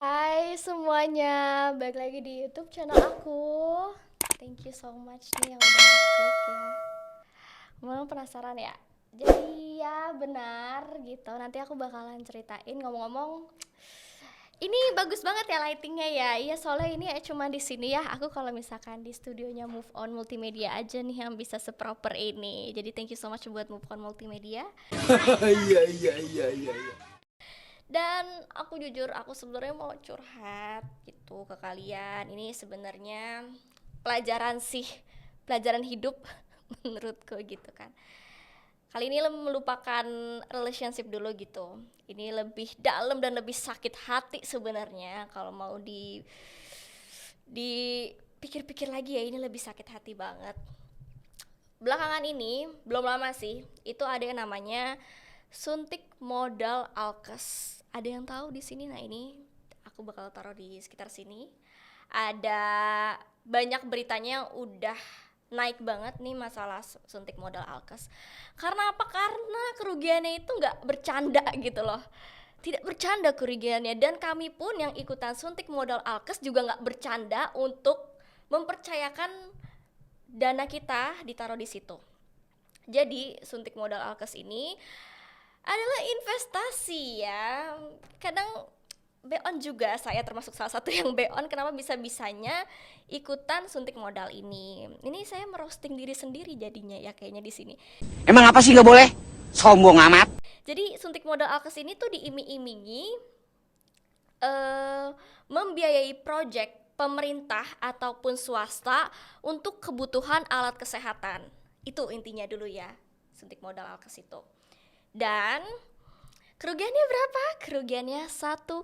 Hai semuanya, balik lagi di YouTube channel aku. Thank you so much nih yang udah klik ya. Memang penasaran ya? Jadi ya benar gitu. Nanti aku bakalan ceritain ngomong-ngomong. Ini bagus banget ya lightingnya ya. Iya soalnya ini ya cuma di sini ya. Aku kalau misalkan di studionya Move On Multimedia aja nih yang bisa seproper ini. Jadi thank you so much buat Move On Multimedia. Iya iya iya iya. Dan aku jujur aku sebenarnya mau curhat gitu ke kalian. Ini sebenarnya pelajaran sih, pelajaran hidup menurutku gitu kan. Kali ini melupakan relationship dulu gitu. Ini lebih dalam dan lebih sakit hati sebenarnya kalau mau dipikir-pikir lagi ya, ini lebih sakit hati banget. Belakangan ini belum lama sih, itu ada yang namanya suntik modal Alkes. Ada yang tahu di sini? Nah ini aku bakal taruh di sekitar sini. Ada banyak beritanya yang udah naik banget nih masalah suntik modal Alkes. Karena apa? Karena kerugiannya itu nggak bercanda gitu loh. Tidak bercanda kerugiannya, dan kami pun yang ikutan suntik modal Alkes juga nggak bercanda untuk mempercayakan dana kita ditaruh di situ. Jadi suntik modal Alkes ini adalah investasi ya. Kadang beon juga, saya termasuk salah satu yang beon. Kenapa bisa-bisanya ikutan suntik modal ini? Ini saya merosting diri sendiri jadinya ya kayaknya di sini. Emang apa sih nggak boleh? Sombong amat. Jadi suntik modal Alkes ini tuh diiming-imingi membiayai proyek pemerintah ataupun swasta untuk kebutuhan alat kesehatan. Itu intinya dulu ya, suntik modal Alkes itu. Dan kerugiannya berapa? Kerugiannya 1,7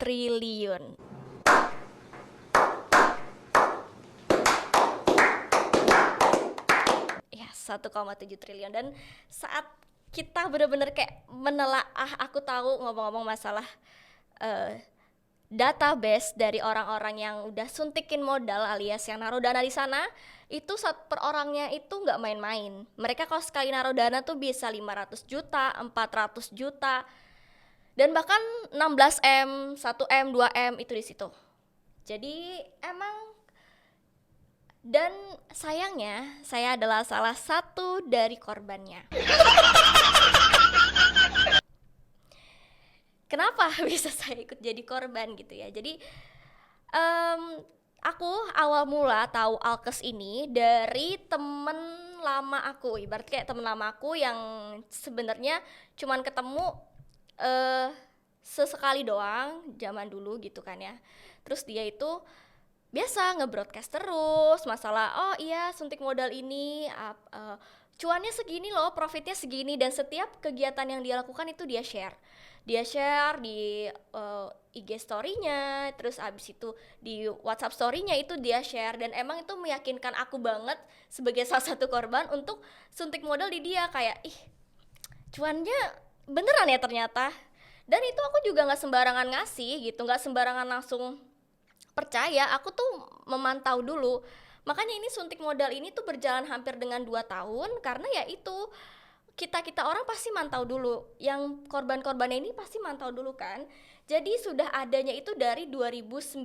triliun. Ya, 1,7 triliun. Dan saat kita bener-bener kayak menelaah, aku tahu ngomong-ngomong masalah eh, database dari orang-orang yang udah suntikin modal alias yang naruh dana di sana, itu per orangnya itu nggak main-main. Mereka kalau sekali naruh dana tuh bisa 500 juta, 400 juta, dan bahkan 16 M, 1 M, 2 M itu di situ. Jadi emang, dan sayangnya saya adalah salah satu dari korbannya. Kenapa bisa saya ikut jadi korban gitu ya? Jadi um, aku awal mula tahu Alkes ini dari temen lama aku, ibarat kayak temen lama aku yang sebenarnya cuman ketemu uh, sesekali doang zaman dulu gitu kan ya. Terus dia itu biasa nge-broadcast terus masalah, oh iya suntik modal ini cuannya segini loh, profitnya segini, dan setiap kegiatan yang dia lakukan itu dia share di IG story-nya, terus abis itu di WhatsApp story-nya itu dia share, dan emang itu meyakinkan aku banget sebagai salah satu korban untuk suntik modal di dia. Kayak cuannya beneran ya ternyata. Dan itu aku juga nggak sembarangan ngasih gitu, nggak sembarangan langsung percaya. Aku tuh memantau dulu. Makanya ini suntik modal ini tuh berjalan hampir dengan 2 tahun, karena ya itu, kita orang pasti mantau dulu. Yang korban-korbannya ini pasti mantau dulu kan. Jadi sudah adanya itu dari 2019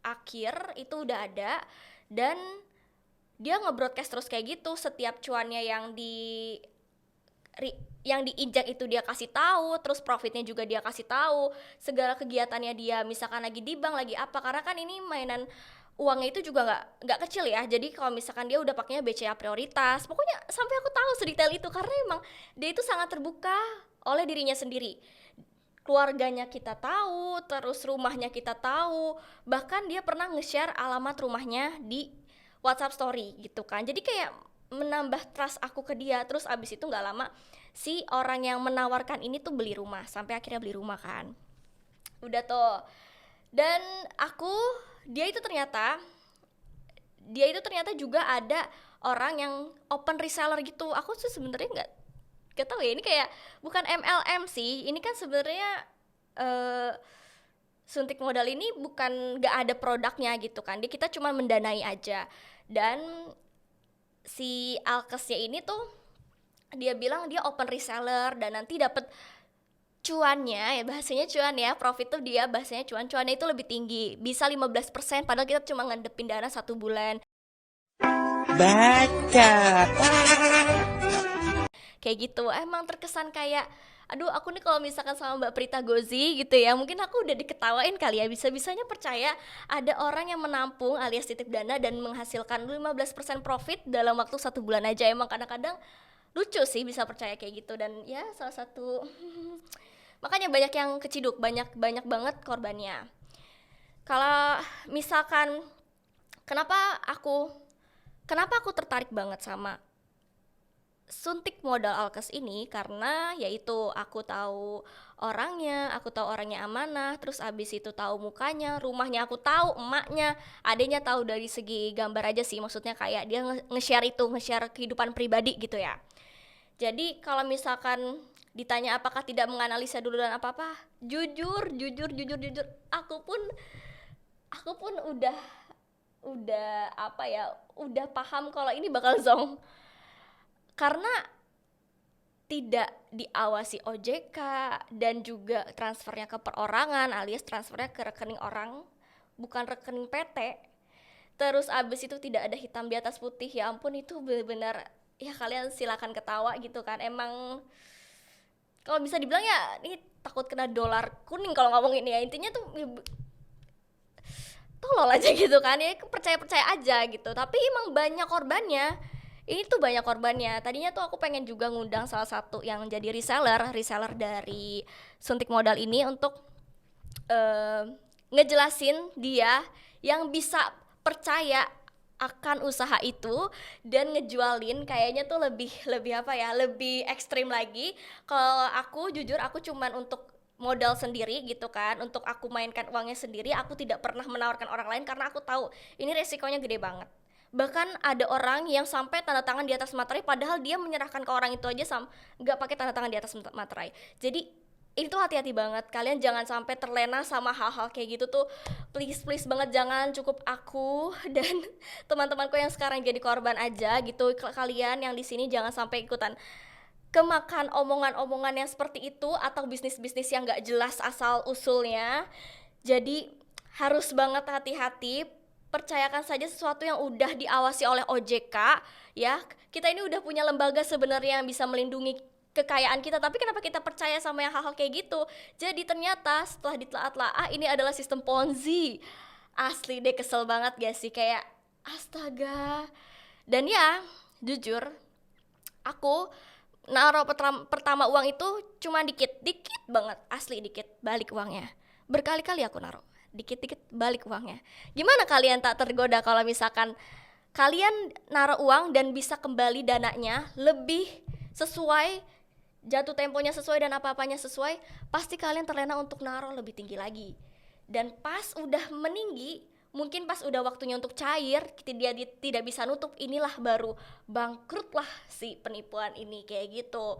akhir itu udah ada, dan dia nge-broadcast terus kayak gitu. Setiap cuannya yang diinjak itu dia kasih tahu, terus profitnya juga dia kasih tahu, segala kegiatannya dia, misalkan lagi di bank lagi apa, karena kan ini mainan uangnya itu juga nggak kecil ya. Jadi kalau misalkan dia udah pakainya BCA prioritas, pokoknya sampai aku tahu sedetail itu, karena emang dia itu sangat terbuka oleh dirinya sendiri. Keluarganya kita tahu, terus rumahnya kita tahu, bahkan dia pernah nge-share alamat rumahnya di WhatsApp story gitu kan. Jadi kayak menambah trust aku ke dia. Terus abis itu nggak lama si orang yang menawarkan ini tuh beli rumah, sampai akhirnya beli rumah kan. Udah tuh. Dan aku, dia itu ternyata juga ada orang yang open reseller gitu. Aku tuh sebenarnya nggak tahu ya, ini kayak bukan MLM sih. Ini kan sebenarnya eh, suntik modal ini bukan nggak ada produknya gitu kan. Kita cuma mendanai aja. Dan si Alkesnya ini tuh dia bilang dia open reseller dan nanti dapat cuannya ya, bahasanya cuan ya, profit tuh dia bahasanya cuannya itu lebih tinggi, bisa 15%, padahal kita cuma ngedepin dana 1 bulan. Baca. Kayak gitu, emang terkesan kayak aduh aku nih kalau misalkan sama Mbak Prita Gozi gitu ya, mungkin aku udah diketawain kali ya, bisa-bisanya percaya ada orang yang menampung alias titip dana dan menghasilkan 15% profit dalam waktu 1 bulan aja. Emang kadang-kadang lucu sih bisa percaya kayak gitu, dan ya salah satu makanya banyak yang keciduk, banyak banget korbannya. Kalau misalkan kenapa aku tertarik banget sama suntik modal Alkes ini, karena yaitu aku tahu orangnya amanah, terus abis itu tahu mukanya, rumahnya aku tahu, emaknya, adanya tahu dari segi gambar aja sih, maksudnya kayak dia nge-share kehidupan pribadi gitu ya. Jadi kalau misalkan ditanya apakah tidak menganalisa dulu dan apa-apa, jujur, aku pun udah apa ya, udah paham kalau ini bakal zong. Karena tidak diawasi OJK dan juga transfernya ke perorangan alias transfernya ke rekening orang, bukan rekening PT. Terus abis itu tidak ada hitam di atas putih, ya ampun itu benar-benar ya, kalian silakan ketawa gitu kan. Emang kalau bisa dibilang ya ini takut kena dolar kuning kalau ngomong ini ya, intinya tuh tolol aja gitu kan ya, percaya aja gitu. Tapi emang banyak korbannya, ini tuh banyak korbannya. Tadinya tuh aku pengen juga ngundang salah satu yang jadi reseller dari suntik modal ini untuk ngejelasin dia yang bisa percaya akan usaha itu dan ngejualin kayaknya tuh lebih apa ya, lebih ekstrim lagi. Kalau aku jujur, aku cuman untuk modal sendiri gitu kan, untuk aku mainkan uangnya sendiri, aku tidak pernah menawarkan orang lain karena aku tahu ini resikonya gede banget. Bahkan ada orang yang sampai tanda tangan di atas materai, padahal dia menyerahkan ke orang itu aja nggak pakai tanda tangan di atas materai. Jadi itu hati-hati banget, kalian jangan sampai terlena sama hal-hal kayak gitu tuh, please banget jangan. Cukup aku dan teman-temanku yang sekarang jadi korban aja gitu. Kalian yang di sini jangan sampai ikutan kemakan omongan-omongan yang seperti itu atau bisnis-bisnis yang nggak jelas asal usulnya. Jadi harus banget hati-hati, percayakan saja sesuatu yang udah diawasi oleh OJK ya. Kita ini udah punya lembaga sebenarnya yang bisa melindungi kekayaan kita, tapi kenapa kita percaya sama yang hal-hal kayak gitu? Jadi ternyata setelah ditelaah ini adalah sistem Ponzi. Asli deh, kesel banget gak sih, kayak astaga. Dan ya jujur, aku naruh pertama uang itu cuma dikit banget, asli dikit, balik uangnya. Berkali-kali aku naruh dikit balik uangnya. Gimana kalian tak tergoda kalau misalkan kalian naruh uang dan bisa kembali dananya lebih sesuai, jatuh temponya sesuai dan apa-apanya sesuai, pasti kalian terlena untuk naruh lebih tinggi lagi. Dan pas udah meninggi, mungkin pas udah waktunya untuk cair, dia tidak bisa nutup, inilah baru bangkrut lah si penipuan ini kayak gitu.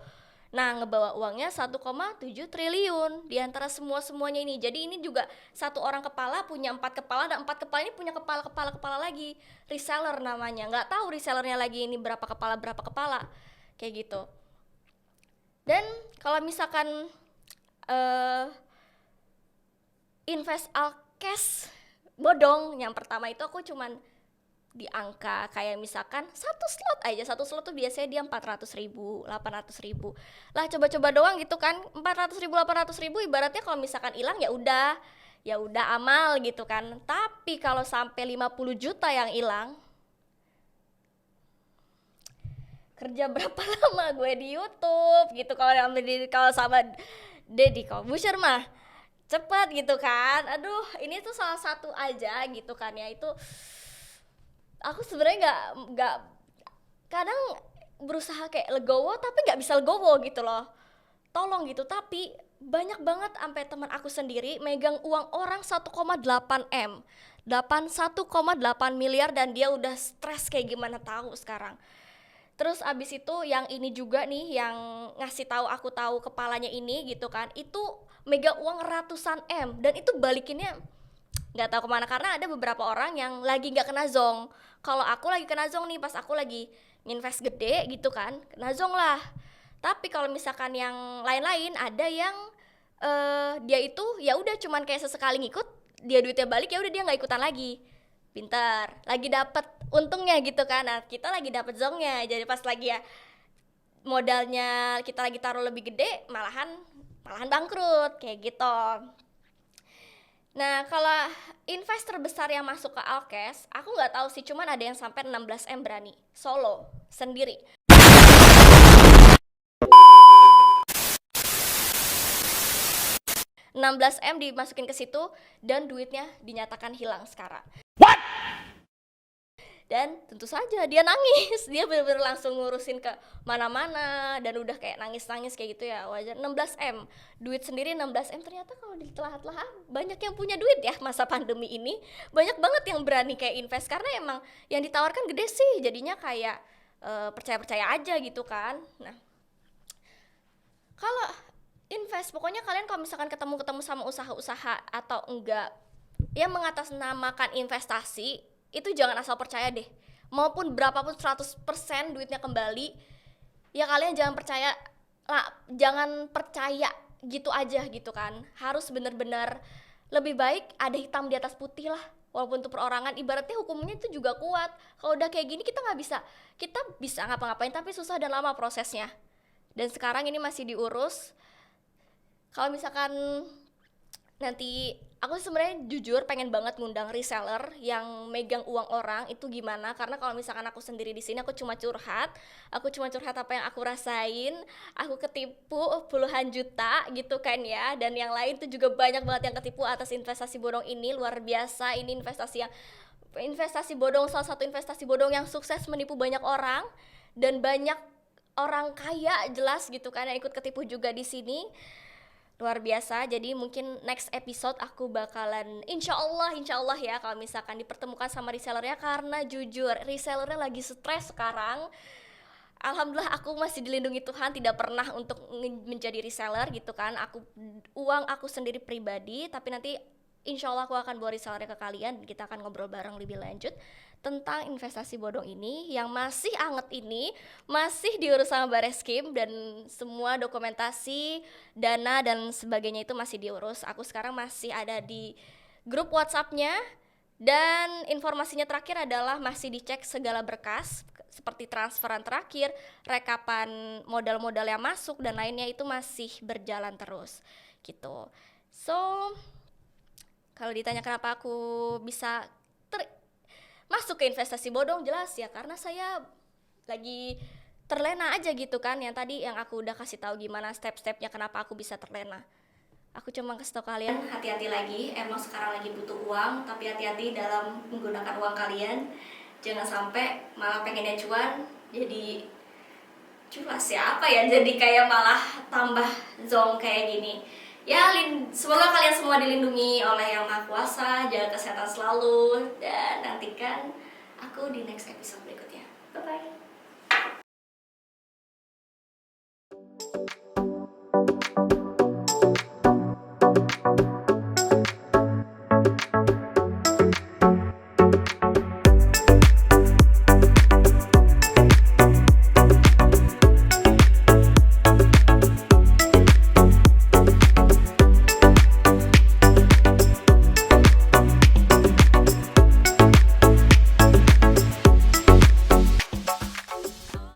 Nah, ngebawa uangnya 1,7 triliun di antara semuanya ini. Jadi ini juga satu orang kepala punya 4 kepala, dan 4 kepala ini punya kepala lagi. Reseller namanya. Nggak tahu resellernya lagi ini berapa kepala. Kayak gitu. Dan kalau misalkan invest Alkes bodong, yang pertama itu aku cuman di angka kayak misalkan satu slot tuh biasanya dia 400.000, 800.000 lah, coba-coba doang gitu kan. 400.000, 800.000 ibaratnya kalau misalkan hilang ya udah amal gitu kan. Tapi kalau sampai 50 juta yang hilang, kerja berapa lama gue di YouTube gitu. Kalau sama Deddy Corbuzier mah cepet gitu kan. Aduh, ini tuh salah satu aja gitu kan ya. Itu aku sebenarnya nggak kadang berusaha kayak legowo tapi nggak bisa legowo gitu loh, tolong gitu. Tapi banyak banget sampai teman aku sendiri megang uang orang 1,8 M, 1,8 miliar, dan dia udah stres kayak gimana tahu sekarang. Terus abis itu yang ini juga nih, yang ngasih tahu aku tahu kepalanya ini gitu kan, itu megang uang ratusan M dan itu balikinnya nggak tahu kemana, karena ada beberapa orang yang lagi nggak kena zong. Kalau aku lagi kena zong nih, pas aku lagi invest gede gitu kan, kena zong lah. Tapi kalau misalkan yang lain-lain, ada yang dia itu ya udah cuman kayak sesekali ngikut, dia duitnya balik ya udah dia nggak ikutan lagi. Pintar, lagi dapet untungnya gitu kan. Nah kita lagi dapet zongnya, jadi pas lagi ya modalnya kita lagi taruh lebih gede, malahan bangkrut kayak gitu. Nah kalau investor besar yang masuk ke Alkes, aku nggak tahu sih, cuman ada yang sampai 16M berani solo sendiri. 16M dimasukin ke situ dan duitnya dinyatakan hilang sekarang. Dan tentu saja dia nangis, dia bener-bener langsung ngurusin ke mana-mana dan udah kayak nangis-nangis kayak gitu ya. Wajar. 16M, duit sendiri 16M, ternyata kalau ditelah-telah banyak yang punya duit ya masa pandemi ini. Banyak banget yang berani kayak invest karena emang yang ditawarkan gede sih, jadinya kayak percaya-percaya aja gitu kan. Nah kalau invest, pokoknya kalian kalau misalkan ketemu sama usaha-usaha atau enggak yang mengatasnamakan investasi, itu jangan asal percaya deh. Maupun berapapun 100% duitnya kembali, ya kalian jangan percaya lah, jangan percaya gitu aja gitu kan. Harus bener-bener lebih baik ada hitam di atas putih lah. Walaupun itu perorangan, ibaratnya hukumnya itu juga kuat. Kalau udah kayak gini kita bisa ngapa-ngapain tapi susah dan lama prosesnya. Dan sekarang ini masih diurus. Kalau misalkan nanti, aku sebenarnya jujur pengen banget ngundang reseller yang megang uang orang itu gimana, karena kalau misalkan aku sendiri di sini aku cuma curhat apa yang aku rasain, aku ketipu puluhan juta gitu kan ya, dan yang lain tuh juga banyak banget yang ketipu atas investasi bodong ini. Luar biasa, ini investasi bodong, salah satu investasi bodong yang sukses menipu banyak orang dan banyak orang kaya jelas gitu kan yang ikut ketipu juga di sini. Luar biasa. Jadi mungkin next episode aku bakalan insya Allah ya, kalau misalkan dipertemukan sama resellernya, karena jujur resellernya lagi stres sekarang. Alhamdulillah aku masih dilindungi Tuhan, tidak pernah untuk menjadi reseller gitu kan. Uang aku sendiri pribadi, tapi nanti insya Allah aku akan bawa resellernya ke kalian. Kita akan ngobrol bareng lebih lanjut tentang investasi bodong ini yang masih anget ini, masih diurus sama Bareskrim, dan semua dokumentasi, dana dan sebagainya itu masih diurus. Aku sekarang masih ada di grup WhatsApp-nya, dan informasinya terakhir adalah masih dicek segala berkas seperti transferan terakhir, rekapan modal-modal yang masuk dan lainnya, itu masih berjalan terus gitu. So kalau ditanya kenapa aku bisa masuk ke investasi bodong, jelas ya karena saya lagi terlena aja gitu kan. Yang tadi yang aku udah kasih tahu gimana step-stepnya kenapa aku bisa terlena. Aku cuma kasih tahu kalian hati-hati lagi, emang sekarang lagi butuh uang, tapi hati-hati dalam menggunakan uang kalian. Jangan sampai malah pengennya cuan jadi culas ya, apa ya, jadi kayak malah tambah zong kayak gini. Ya, semoga kalian semua dilindungi oleh Yang Maha Kuasa, jaga kesehatan selalu, dan nantikan aku di next episode berikutnya. Bye-bye.